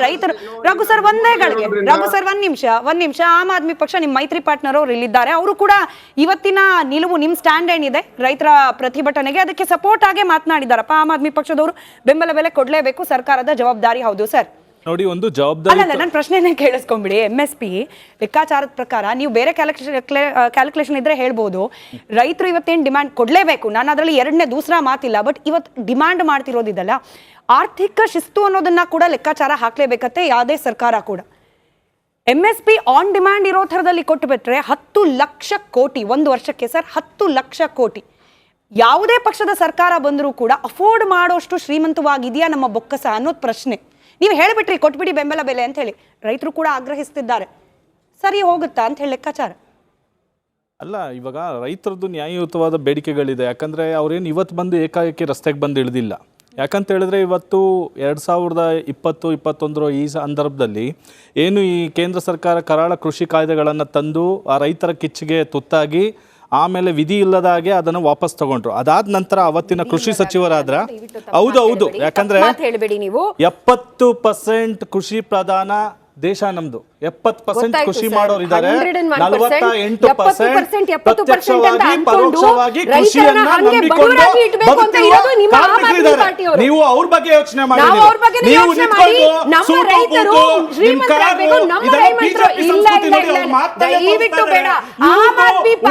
ರೈತರು ರಘು ಸರ್ ಒಂದ್ ನಿಮಿಷ ಆಮ್ ಆದ್ಮಿ ಪಕ್ಷ ನಿಮ್ ಮೈತ್ರಿ ಪಾರ್ಟ್ನರ್ ಅವರು ಇಲ್ಲಿದ್ದಾರೆ, ಅವರು ಕೂಡ ಇವತ್ತಿನ ನಿಲುವು ನಿಮ್ ಸ್ಟ್ಯಾಂಡ್ ಏನಿದೆ ರೈತರ ಪ್ರತಿಭಟನೆಗೆ ಅದಕ್ಕೆ ಸಪೋರ್ಟ್ ಆಗೇ ಮಾತನಾಡಿದಾರಪ್ಪ. ಆಮ್ ಆದ್ಮಿ ಪಕ್ಷದವರು ಬೆಂಬಲ ಬೆಲೆ ಕೊಡ್ಲೇಬೇಕು, ಸರ್ಕಾರದ ಜವಾಬ್ದಾರಿ. ಹೌದು ಸರ್, ನೋಡಿ ಒಂದು ಜವಾಬ್ದಾರಿ. ಅಲ್ಲ ನನ್ನ ಪ್ರಶ್ನೆನೇ ಕೇಳಿಸ್ಕೊಂಬಿಡಿ. MSP ಲೆಕ್ಕಾಚಾರದ ಪ್ರಕಾರ ನೀವು ಬೇರೆ ಕ್ಯಾಲ್ಕುಲೇಷನ್ ಇದ್ರೆ ಹೇಳ್ಬೋದು, ರೈತರು ಇವತ್ತೇನು ಡಿಮ್ಯಾಂಡ್ ಕೊಡ್ಲೇಬೇಕು, ನಾನು ಅದರಲ್ಲಿ ಎರಡನೇ ದೂಸರಾ ಮಾತಿಲ್ಲ. ಬಟ್ ಇವತ್ತು ಡಿಮ್ಯಾಂಡ್ ಮಾಡ್ತಿರೋದಿದಲ್ಲ, ಆರ್ಥಿಕ ಶಿಸ್ತು ಅನ್ನೋದನ್ನ ಕೂಡ ಲೆಕ್ಕಾಚಾರ ಹಾಕ್ಲೇಬೇಕತ್ತೆ ಯಾವುದೇ ಸರ್ಕಾರ ಕೂಡ. MSP ಆನ್ ಡಿಮ್ಯಾಂಡ್ ಇರೋ ಥರದಲ್ಲಿ ಕೊಟ್ಟು ಬಿಟ್ರೆ 10 ಲಕ್ಷ ಕೋಟಿ ಒಂದು ವರ್ಷಕ್ಕೆ ಸರ್, 10 ಲಕ್ಷ ಕೋಟಿ. ಯಾವುದೇ ಪಕ್ಷದ ಸರ್ಕಾರ ಬಂದರೂ ಕೂಡ ಅಫೋರ್ಡ್ ಮಾಡೋಷ್ಟು ಶ್ರೀಮಂತವಾಗಿದೆಯಾ ನಮ್ಮ ಬೊಕ್ಕಸ ಅನ್ನೋದು ಪ್ರಶ್ನೆ. ನೀವು ಹೇಳ್ಬಿಟ್ರಿ ಕೊಟ್ಬಿಡಿ ಬೆಂಬಲ ಬೆಲೆ ಅಂತ ಹೇಳಿ, ರೈತರು ಕೂಡ ಆಗ್ರಹಿಸ್ತಿದ್ದಾರೆ, ಸರಿ ಹೋಗುತ್ತಾ ಅಂತ ಹೇಳಿ ಲೆಕ್ಕಾಚಾರ? ಅಲ್ಲ, ಇವಾಗ ರೈತರದ್ದು ನ್ಯಾಯಯುತವಾದ ಬೇಡಿಕೆಗಳಿದೆ. ಯಾಕಂದರೆ ಅವ್ರೇನು ಇವತ್ತು ಬಂದು ಏಕಾಏಕಿ ರಸ್ತೆಗೆ ಬಂದು ಇಳಿದಿಲ್ಲ. ಯಾಕಂತ ಹೇಳಿದ್ರೆ ಇವತ್ತು 2020-21 ಈ ಸಂದರ್ಭದಲ್ಲಿ ಏನು ಈ ಕೇಂದ್ರ ಸರ್ಕಾರ ಕರಾಳ ಕೃಷಿ ಕಾಯ್ದೆಗಳನ್ನು ತಂದು ಆ ರೈತರ ಕಿಚ್ಚಿಗೆ ತುತ್ತಾಗಿ ಆಮೇಲೆ ವಿಧಿ ಇಲ್ಲದ ಹಾಗೆ ಅದನ್ನು ವಾಪಸ್ ತಗೊಂಡ್ರು. ಅದಾದ ನಂತರ ಅವತ್ತಿನ ಕೃಷಿ ಸಚಿವರಾದ್ರ ಹೌದು, ಯಾಕಂದ್ರೆ 70% ಕೃಷಿ ಪ್ರಧಾನ ದೇಶ ನಮ್ದು, 70% ಕೃಷಿ ಮಾಡೋರಿದ್ದಾರೆ, 48% ಪ್ರತ್ಯಕ್ಷವಾಗಿ ಪರೋಕ್ಷವಾಗಿ ಕೃಷಿಯನ್ನ ನಂಬಿಕೊಂಡು ಬದುಕಿರುವ ಕಾರ್ಮಿಕರಿದ್ದಾರೆ. ನೀವು ಅವ್ರ ಬಗ್ಗೆ ಯೋಚನೆ ಮಾಡಿದ್ದೀರಿ, ನೀವು ನಿಂತ್ಕೊಂಡು ಸೂಟು ಬೂಟು ನಿಮ್ ಕಾರು ಇದೆಲ್ಲ ಬಿಜೆಪಿ ಸಂಸ್ಕೃತಿ ನೋಡಿ ಅವ್ರು ಮಾತಾಡ್ತಾ ಇದ್ದಾರೆ.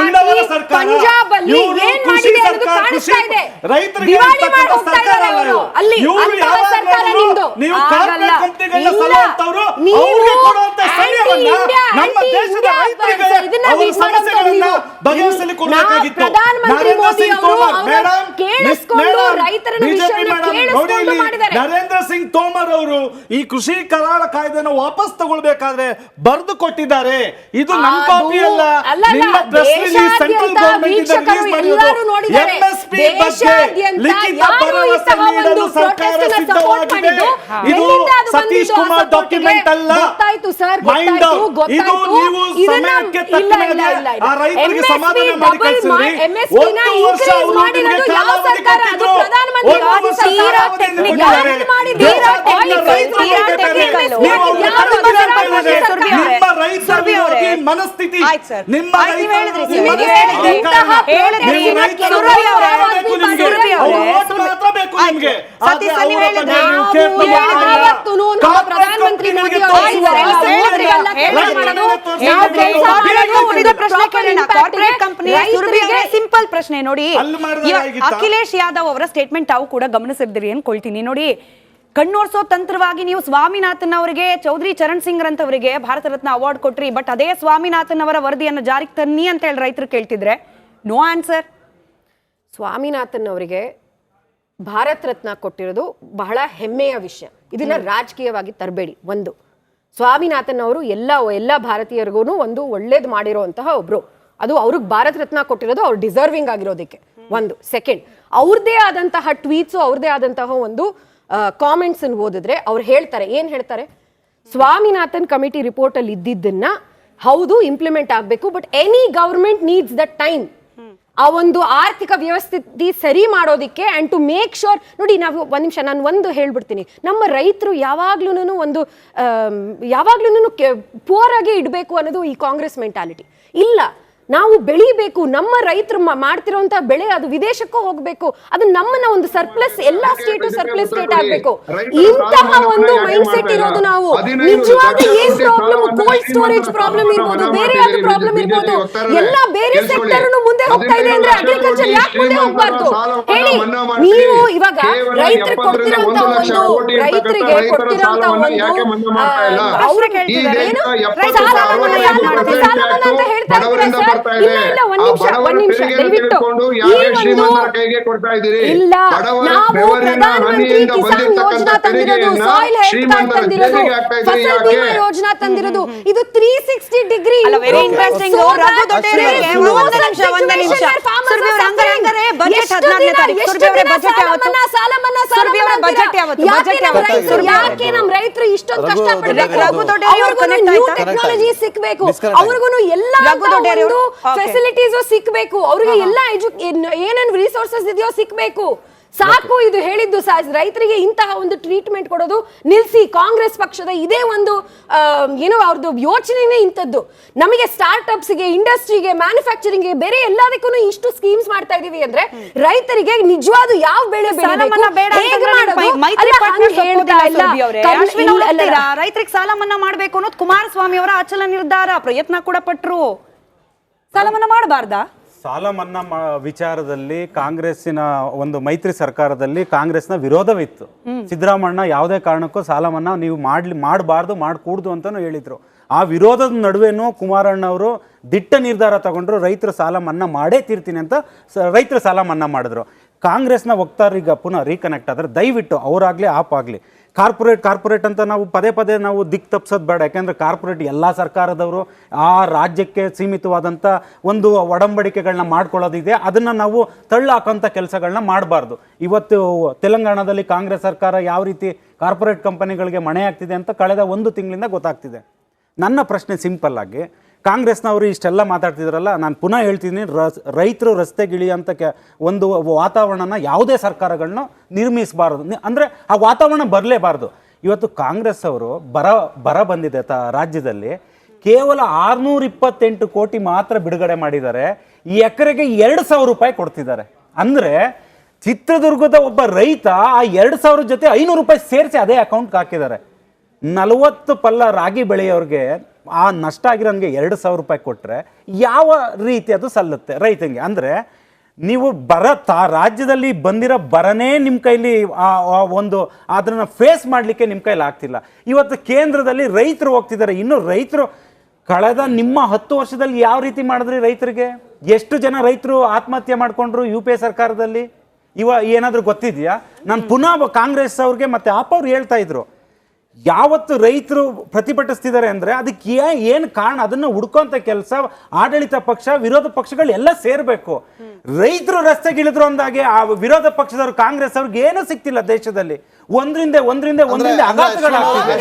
ಉಳ್ಳವರ ಸರ್ಕಾರ, ಇವರು ಕೃಷಿ ಸರ್ಕಾರ, ಕೃಷಿ ರೈತರಿಗೆ ಸರ್ಕಾರ ಅಲ್ಲ ಇವರು. ಇವರು ಯಾವಾಗಲೂ ನೀವು ಕಾರ್ಪೊರೇಟ್ ಕಂಪನಿಗಳನ್ನ ಸಲುವಂತವ್ರು, ಅವ್ರಿಗೆ ಕೊಡುವಂತ ಸಮಯವನ್ನ ನಮ್ಮ ದೇಶದ ರೈತರಿಗೆ ಅವರ ಸಮಸ್ಯೆಗಳನ್ನ ಬಗೆಹರಿಸಲಿ ಕೊಡಬೇಕಾಗಿತ್ತು. Narendra Singh Tomar madam, BJP madam ನೋಡಿ, ನರೇಂದ್ರ ಸಿಂಗ್ ತೋಮರ್ ಅವರು ಈ ಕೃಷಿ ಕರಾಳ ಕಾಯ್ದೆನ ವಾಪಸ್ ತಗೊಳ್ಬೇಕಾದ್ರೆ ಬರೆದು ಕೊಟ್ಟಿದ್ದಾರೆ. ಇದು ನಮ್ಮ ಕಾಪಿ ಅಲ್ಲ, ನಿಮ್ಮ ಪ್ರೆಸ್ ರಿಲೀಸ್ ಸೆಂಟ್ರಲ್ ಗವರ್ನಮೆಂಟ್ ಇಂದ ರಿಲೀಸ್ ಮಾಡಿರೋದು. MSP ಬಗ್ಗೆ ಲಿಖಿತ ಭರವಸೆ ನೀಡಲು ಸರ್ಕಾರ ಸಿದ್ಧವಾಗಿದೆ. ಇದು ಸತೀಶ್ ಕುಮಾರ್ ಡಾಕ್ಯುಮೆಂಟ್ ಅಲ್ಲ, ಮೈಂಡ್ ಇದು ನೀವು ಸಮಯಕ್ಕೆ ತಕ್ಕನಾಗಿ ಆ ರೈತರಿಗೆ ಸಮಾಧಾನ ಮಾಡಿ ಕಳಿಸಿದ್ರಿ. 1 ವರ್ಷ ಅವರು ನಿಮಗೆ ಕಾಲಾವಧಿ ಕೊಟ್ಟಿದ್ರು, 1 ವರ್ಷ ಕಾಲಾವಧಿ ಕೊಟ್ಟಿದ್ದಾರೆ. ನಿಮ್ಮ ರೈತರ ವಿರೋಧಿ ಮನಸ್ಥಿತಿ, ನಿಮ್ಮ ಸಿಂಪಲ್ ಪ್ರಶ್ನೆ ನೋಡಿ. ಅಖಿಲೇಶ್ ಯಾದವ್ ಅವರ ಸ್ಟೇಟ್ಮೆಂಟ್ ತಾವು ಕೂಡ ಗಮನಿಸಿದ್ರಿ ಅನ್ಕೊಳ್ತೀನಿ. ನೋಡಿ, ಕಣ್ಣೋರ್ಸೋ ತಂತ್ರವಾಗಿ ನೀವು ಸ್ವಾಮಿನಾಥನ್ ಅವರಿಗೆ, ಚೌಧರಿ ಚರಣ್ ಸಿಂಗ್ ಅಂತವರಿಗೆ ಭಾರತ ರತ್ನ ಅವಾರ್ಡ್ ಕೊಟ್ರಿ. ಬಟ್ ಅದೇ ಸ್ವಾಮಿನಾಥನ್ ಅವರ ವರದಿಯನ್ನು ಜಾರಿಗೆ ತನ್ನಿ ಅಂತ ಹೇಳಿ ರೈತರು ಕೇಳ್ತಿದ್ರೆ ನೋ ಆನ್ಸರ್. ಸ್ವಾಮಿನಾಥನ್ ಅವರಿಗೆ ಭಾರತ ರತ್ನ ಕೊಟ್ಟಿರೋದು ಬಹಳ ಹೆಮ್ಮೆಯ ವಿಷಯ. ಇದನ್ನ ರಾಜಕೀಯವಾಗಿ ತರಬೇಡಿ. ಒಂದು, ಸ್ವಾಮಿನಾಥನ್ ಅವರು ಎಲ್ಲ ಭಾರತೀಯರಿಗೂ ಒಂದು ಒಳ್ಳೇದು ಮಾಡಿರೋಂತಹ ಒಬ್ರು. ಅದು ಅವ್ರಿಗೆ ಭಾರತ ರತ್ನ ಕೊಟ್ಟಿರೋದು ಅವ್ರು ಡಿಸರ್ವಿಂಗ್ ಆಗಿರೋದಕ್ಕೆ. ಒಂದು. ಸೆಕೆಂಡ್, ಅವ್ರದೇ ಆದಂತಹ ಟ್ವೀಟ್ಸು, ಅವ್ರದೇ ಆದಂತಹ ಒಂದು ಕಾಮೆಂಟ್ಸ್ ಅನ್ನು ಓದಿದ್ರೆ ಅವ್ರು ಹೇಳ್ತಾರೆ, ಏನ್ ಹೇಳ್ತಾರೆ, ಸ್ವಾಮಿನಾಥನ್ ಕಮಿಟಿ ರಿಪೋರ್ಟ್ ಅಲ್ಲಿ ಇದ್ದಿದ್ದನ್ನ ಹೌದು ಇಂಪ್ಲಿಮೆಂಟ್ ಆಗಬೇಕು, but any government needs the time ಆ ಒಂದು ಆರ್ಥಿಕ ವ್ಯವಸ್ಥೆ ಸರಿ ಮಾಡೋದಿಕ್ಕೆ ಅಂಡ್ ಟು ಮೇಕ್ ಶೋರ್. ನೋಡಿ, ನಾವು ಒಂದ್ ನಿಮಿಷ ನಾನು ಒಂದು ಹೇಳ್ಬಿಡ್ತೀನಿ, ನಮ್ಮ ರೈತರು ಯಾವಾಗ್ಲೂ ಪೂರ್ ಆಗಿ ಇಡಬೇಕು ಅನ್ನೋದು ಈ ಕಾಂಗ್ರೆಸ್ ಮೆಂಟಾಲಿಟಿ ಇಲ್ಲ. ನಾವು ಬೆಳಿಬೇಕು, ನಮ್ಮ ರೈತರು ಮಾಡ್ತಿರೋಂತ ಬೆಳೆ ಅದು ವಿದೇಶಕ್ಕೂ ಹೋಗ್ಬೇಕು, ಅದು ನಮ್ಮನ್ನ ಒಂದು ಸರ್ಪ್ಲಸ್, ಎಲ್ಲಾ ಸ್ಟೇಟು ಸರ್ಪ್ಲಸ್ ಸ್ಟೇಟ್ ಆಗ್ಬೇಕು. ಇಂತಹ ಒಂದು ಮೈಂಡ್ ಸೆಟ್ ಇರೋದು ನಾವು. ನಿಜವಾದ ಏನ್ ಪ್ರಾಬ್ಲಮ್, ಕೋಲ್ಡ್ ಸ್ಟೋರೇಜ್ ಪ್ರಾಬ್ಲಮ್ ಇರ್ಬೋದು, ಬೇರೆ ಯಾವ್ದು ಪ್ರಾಬ್ಲಮ್ ಇರ್ಬೋದು, ಎಲ್ಲ ಬೇರೆ ಸೆಕ್ಟರ್ ಮುಂದೆ ಹೋಗ್ತಾ ಇದೆ ಅಂದ್ರೆ ಅಗ್ರಿಕಲ್ಚರ್ ಯಾಕೆ ಮುಂದೆ ಹೋಗ್ಬಾರ್ದು ಹೇಳಿ? ನೀವು ಇವಾಗ ರೈತರಿಗೆ ಕೊಡ್ತಿರೋಂತ ಒಂದು ಅವ್ರಿಗೆ ಹೇಳ್ತಿದ್ದಾರೆ ಏನು ಸಾಲ ಮನ್ನಾ ಅಂತ ಹೇಳ್ತಾ ಇದ್ದಾರೆ. ಇಲ್ಲ, ಒಂದ್ ನಿಮಿಷ ದಯವಿಟ್ಟು ಇಲ್ಲ, ನಾವು ಪ್ರಧಾನಮಂತ್ರಿ ಕಿಸಾನ್ ಯೋಜನಾ ತಂದಿರೋದು, soil health card ತಂದಿರೋದು, Fasal Bima Yojana ತಂದಿರೋದು, ಇದು 360 ಡಿಗ್ರಿ. Very interesting. ಯಾಕೆ ನಮ್ ರೈತರು ಇಷ್ಟೊಂದು ಕಷ್ಟಪಡ್ಬೇಕು? ಟೆಕ್ನಾಲಜಿ ಸಿಕ್ಬೇಕು, ಅವ್ರಿಗೂ ಎಲ್ಲಾ ಫೆಸಿಲಿಟೀಸ್ ಸಿಕ್ಬೇಕು, ಅವ್ರಿಗೆ ಎಲ್ಲ ಏನೇನು ರಿಸೋರ್ಸಸ್ ಇದೆಯೋ ಸಿಕ್ಬೇಕು. ಸಾಕು ಇದು ಹೇಳಿದ್ದು ರೈತರಿಗೆ ಇಂತಹ ಒಂದು ಟ್ರೀಟ್ಮೆಂಟ್ ಕೊಡೋದು ನಿಲ್ಸಿ. ಕಾಂಗ್ರೆಸ್ ಪಕ್ಷದ ಇದೇ ಒಂದು ಏನೋ ಅವ್ರದ್ದು ಯೋಚನೆನೇ ಇಂಥದ್ದು. ನಮಗೆ ಸ್ಟಾರ್ಟ್ಅಪ್ಸ್ಗೆ, ಇಂಡಸ್ಟ್ರಿಗೆ, ಮ್ಯಾನುಫ್ಯಾಕ್ಚರಿಂಗ್ಗೆ, ಬೇರೆ ಎಲ್ಲದಕ್ಕೂ ಇಷ್ಟು ಸ್ಕೀಮ್ಸ್ ಮಾಡ್ತಾ ಇದೀವಿ ಅಂದ್ರೆ ರೈತರಿಗೆ ನಿಜವಾದ ಯಾವ ಬೆಳೆ ರೈತರಿಗೆ ಸಾಲ ಮನ್ನಾ ಮಾಡ್ಬೇಕು ಅನ್ನೋದು ಕುಮಾರಸ್ವಾಮಿ ಅವರ ಅಚಲ ನಿರ್ಧಾರ. ಪ್ರಯತ್ನ ಕೂಡ ಪಟ್ರು. ಸಾಲ ಮನ್ನಾ ಮಾಡಬಾರ್ದಾ? ಸಾಲ ಮನ್ನಾ ವಿಚಾರದಲ್ಲಿ ಕಾಂಗ್ರೆಸ್ಸಿನ ಒಂದು ಮೈತ್ರಿ ಸರ್ಕಾರದಲ್ಲಿ ಕಾಂಗ್ರೆಸ್ನ ವಿರೋಧವಿತ್ತು. ಸಿದ್ದರಾಮಣ್ಣ ಯಾವುದೇ ಕಾರಣಕ್ಕೂ ಸಾಲ ಮನ್ನಾ ನೀವು ಮಾಡಬಾರ್ದು, ಮಾಡಕೂಡ್ದು ಅಂತಾನು ಹೇಳಿದ್ರು. ಆ ವಿರೋಧದ ನಡುವೆನೂ ಕುಮಾರಣ್ಣ ಅವರು ದಿಟ್ಟ ನಿರ್ಧಾರ ತಗೊಂಡ್ರು, ರೈತರ ಸಾಲ ಮನ್ನಾ ಮಾಡೇ ತೀರ್ತೀನಿ ಅಂತ ರೈತರ ಸಾಲ ಮನ್ನಾ ಮಾಡಿದ್ರು. ಕಾಂಗ್ರೆಸ್ನ ವಕ್ತಾರರೀಗ ಪುನಃ ರೀಕನೆಕ್ಟ್ ಆದರೆ ದಯವಿಟ್ಟು ಅವರಾಗಲಿ ಆಪ್ ಆಗಲಿ ಕಾರ್ಪೊರೇಟ್ ಅಂತ ನಾವು ಪದೇ ನಾವು ದಿಕ್ಕು ತಪ್ಪಿಸೋದು ಬೇಡ. ಯಾಕೆಂದರೆ ಕಾರ್ಪೊರೇಟ್ ಎಲ್ಲ ಸರ್ಕಾರದವರು ಆ ರಾಜ್ಯಕ್ಕೆ ಸೀಮಿತವಾದಂಥ ಒಂದು ಒಡಂಬಡಿಕೆಗಳನ್ನ ಮಾಡ್ಕೊಳ್ಳೋದಿದೆ. ಅದನ್ನು ನಾವು ತಳ್ಳಾಕೋಂಥ ಕೆಲಸಗಳನ್ನ ಮಾಡಬಾರ್ದು. ಇವತ್ತು ತೆಲಂಗಾಣದಲ್ಲಿ ಕಾಂಗ್ರೆಸ್ ಸರ್ಕಾರ ಯಾವ ರೀತಿ ಕಾರ್ಪೊರೇಟ್ ಕಂಪನಿಗಳಿಗೆ ಮಣೆ ಆಗ್ತಿದೆ ಅಂತ ಕಳೆದ 1 ತಿಂಗಳಿಂದ ಗೊತ್ತಾಗ್ತಿದೆ. ನನ್ನ ಪ್ರಶ್ನೆ ಸಿಂಪಲ್ ಆಗಿ, ಕಾಂಗ್ರೆಸ್ನವರು ಇಷ್ಟೆಲ್ಲ ಮಾತಾಡ್ತಿದ್ರಲ್ಲ, ನಾನು ಪುನಃ ಹೇಳ್ತೀನಿ, ರೈತರು ರಸ್ತೆಗಿಳಿಯಂಥ ಒಂದು ವಾತಾವರಣನ ಯಾವುದೇ ಸರ್ಕಾರಗಳನ್ನ ನಿರ್ಮಿಸಬಾರ್ದು. ಅಂದರೆ ಆ ವಾತಾವರಣ ಬರಲೇಬಾರ್ದು. ಇವತ್ತು ಕಾಂಗ್ರೆಸ್ ಅವರು ಬರ ಬಂದಿದೆ ರಾಜ್ಯದಲ್ಲಿ, ಕೇವಲ 628 ಕೋಟಿ ಮಾತ್ರ ಬಿಡುಗಡೆ ಮಾಡಿದ್ದಾರೆ. ಈ ಎಕರೆಗೆ 2,000 ರೂಪಾಯಿ ಕೊಡ್ತಿದ್ದಾರೆ. ಅಂದರೆ ಚಿತ್ರದುರ್ಗದ ಒಬ್ಬ ರೈತ ಆ 2,000 ಜೊತೆ 500 ರೂಪಾಯಿ ಸೇರಿಸಿ ಅದೇ ಅಕೌಂಟ್ಗೆ ಹಾಕಿದ್ದಾರೆ. 40 ಪಲ್ಲ ರಾಗಿ ಬೆಳೆಯೋರಿಗೆ ಆ ನಷ್ಟ ಆಗಿರೋಂಗೆ 2,000 ರೂಪಾಯಿ ಕೊಟ್ಟರೆ ಯಾವ ರೀತಿ ಅದು ಸಲ್ಲುತ್ತೆ ರೈತನಿಗೆ? ಅಂದರೆ ನೀವು ರಾಜ್ಯದಲ್ಲಿ ಬಂದಿರೋ ಬರನೇ ನಿಮ್ಮ ಕೈಲಿ ಒಂದು ಅದನ್ನು ಫೇಸ್ ಮಾಡಲಿಕ್ಕೆ ನಿಮ್ಮ ಕೈಲಿ ಆಗ್ತಿಲ್ಲ. ಇವತ್ತು ಕೇಂದ್ರದಲ್ಲಿ ರೈತರು ಹೋಗ್ತಿದ್ದಾರೆ. ಇನ್ನು ರೈತರು ಕಳೆದ ನಿಮ್ಮ 10 ವರ್ಷದಲ್ಲಿ ಯಾವ ರೀತಿ ಮಾಡಿದ್ರಿ ರೈತರಿಗೆ? ಎಷ್ಟು ಜನ ರೈತರು ಆತ್ಮಹತ್ಯೆ ಮಾಡಿಕೊಂಡ್ರು UPA ಸರ್ಕಾರದಲ್ಲಿ? ಏನಾದರೂ ಗೊತ್ತಿದೆಯಾ? ನಾನು ಪುನಃ ಕಾಂಗ್ರೆಸ್ ಅವ್ರಿಗೆ ಮತ್ತು ಆಪ್ ಅವ್ರು ಹೇಳ್ತಾ ಇದ್ರು, ಯಾವತ್ತು ರೈತರು ಪ್ರತಿಭಟಿಸ್ತಿದ್ದಾರೆ ಅಂದರೆ ಅದಕ್ಕೆ ಏನು ಕಾರಣ, ಅದನ್ನು ಹುಡ್ಕೋಂಥ ಕೆಲಸ ಆಡಳಿತ ಪಕ್ಷ, ವಿರೋಧ ಪಕ್ಷಗಳು ಎಲ್ಲ ಸೇರಬೇಕು. ರೈತರು ರಸ್ತೆಗಿಳಿದ್ರು ಅಂದಾಗೆ ಆ ವಿರೋಧ ಪಕ್ಷದವರು, ಕಾಂಗ್ರೆಸ್ ಅವ್ರಿಗೆ ಏನೂ ಸಿಗ್ತಿಲ್ಲ ದೇಶದಲ್ಲಿ. ಒಂದ್ರಿಂದ ಆಘಾತಗಳಾಗ್ತಿದೆ.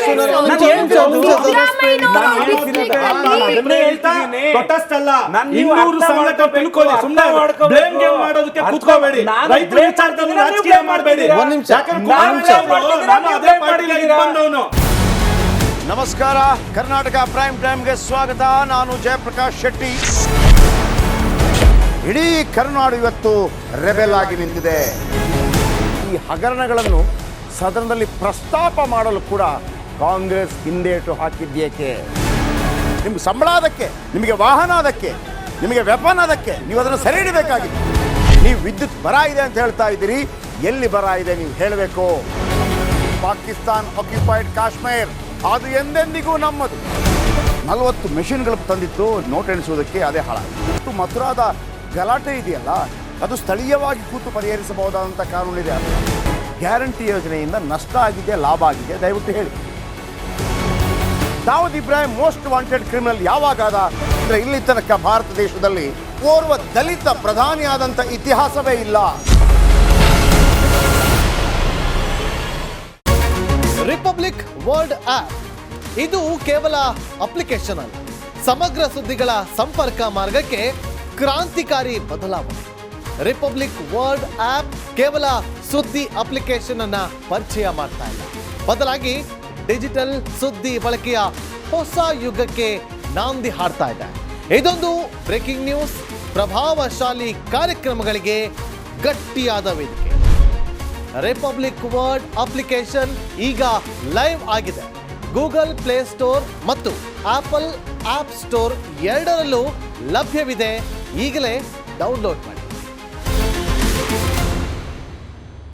ನಮಸ್ಕಾರ, ಕರ್ನಾಟಕ ಪ್ರೈಮ್ ಟೈಮ್ಗೆ ಸ್ವಾಗತ. ನಾನು ಜಯಪ್ರಕಾಶ್ ಶೆಟ್ಟಿ. ಇಡೀ ಕರ್ನಾಡು ಇವತ್ತು ರೆಬೆಲ್ ಆಗಿ ನಿಂತಿದೆ. ಈ ಹಗರಣಗಳನ್ನು ಸದನದಲ್ಲಿ ಪ್ರಸ್ತಾಪ ಮಾಡಲು ಕೂಡ ಕಾಂಗ್ರೆಸ್ ಹಿಂದೇಟು ಹಾಕಿದ್ದೇಕೆ? ನಿಮ್ಗೆ ಸಂಬಳ ಅದಕ್ಕೆ, ನಿಮಗೆ ವಾಹನ ಅದಕ್ಕೆ, ನಿಮಗೆ ವೆಪನ್ ಅದಕ್ಕೆ, ನೀವು ಅದನ್ನು ಸೆರೆ ಹಿಡಿಬೇಕಾಗಿದೆ. ನೀವು ವಿದ್ಯುತ್ ಬರ ಇದೆ ಅಂತ ಹೇಳ್ತಾ ಇದ್ದೀರಿ, ಎಲ್ಲಿ ಬರ ಇದೆ ನೀವು ಹೇಳಬೇಕು. ಪಾಕಿಸ್ತಾನ್ ಆಕ್ಯುಪೈಡ್ ಕಾಶ್ಮೀರ್ ಅದು ಎಂದೆಂದಿಗೂ ನಮ್ಮದು. 40 ಮೆಷಿನ್ಗಳು ತಂದಿತ್ತು ನೋಟ್ ಎಣಿಸುವುದಕ್ಕೆ, ಅದೇ ಹಾಳಾಯಿತು. ಮಥುರಾದ ಗಲಾಟೆ ಇದೆಯಲ್ಲ, ಅದು ಸ್ಥಳೀಯವಾಗಿ ಕೂತು ಪರಿಹರಿಸಬಹುದಾದಂಥ ಕಾನೂನಿದೆ. ಗ್ಯಾರಂಟಿ ಯೋಜನೆಯಿಂದ ನಷ್ಟ ಆಗಿದೆ, ಲಾಭ ಆಗಿದೆ, ದಯವಿಟ್ಟು ಹೇಳಿ. Dawood Ibrahim most wanted criminal ಯಾವಾಗಾದ ಅಂದರೆ ಇಲ್ಲಿ ತನಕ ಭಾರತ ದೇಶದಲ್ಲಿ ಓರ್ವ ದಲಿತ ಪ್ರಧಾನಿಯಾದಂಥ ಇತಿಹಾಸವೇ ಇಲ್ಲ. ರಿಪಬ್ಲಿಕ್ ವರ್ಲ್ಡ್ ಆಪ್ ಇದು ಕೇವಲ ಅಪ್ಲಿಕೇಶನ್ ಅಲ್ಲ, ಸಮಗ್ರ ಸುದ್ದಿಗಳ ಸಂಪರ್ಕ ಮಾರ್ಗಕ್ಕೆ ಕ್ರಾಂತಿಕಾರಿ ಬದಲಾವಣೆ. ರಿಪಬ್ಲಿಕ್ ವರ್ಲ್ಡ್ ಆಪ್ ಕೇವಲ ಸುದ್ದಿ ಅಪ್ಲಿಕೇಶನ್ ಅನ್ನ ಪರಿಚಯ ಮಾಡ್ತಾ ಇಲ್ಲ, ಬದಲಾಗಿ ಡಿಜಿಟಲ್ ಸುದ್ದಿ ಬಳಕೆಯ ಹೊಸ ಯುಗಕ್ಕೆ ನಾಂದಿ ಹಾಡ್ತಾ ಇದೆ. ಇದೊಂದು ಬ್ರೇಕಿಂಗ್ ನ್ಯೂಸ್, ಪ್ರಭಾವಶಾಲಿ ಕಾರ್ಯಕ್ರಮಗಳಿಗೆ ಗಟ್ಟಿಯಾದ ವೇದಿಕೆ. ರಿಪಬ್ಲಿಕ್ ವರ್ಲ್ಡ್ ಅಪ್ಲಿಕೇಶನ್ ಈಗ ಲೈವ್ ಆಗಿದೆ. ಗೂಗಲ್ ಪ್ಲೇ ಸ್ಟೋರ್ ಮತ್ತು ಆಪಲ್ ಆಪ್ ಸ್ಟೋರ್ ಎರಡರಲ್ಲೂ ಲಭ್ಯವಿದೆ. ಈಗಲೇ ಡೌನ್ಲೋಡ್ ಮಾಡಿ.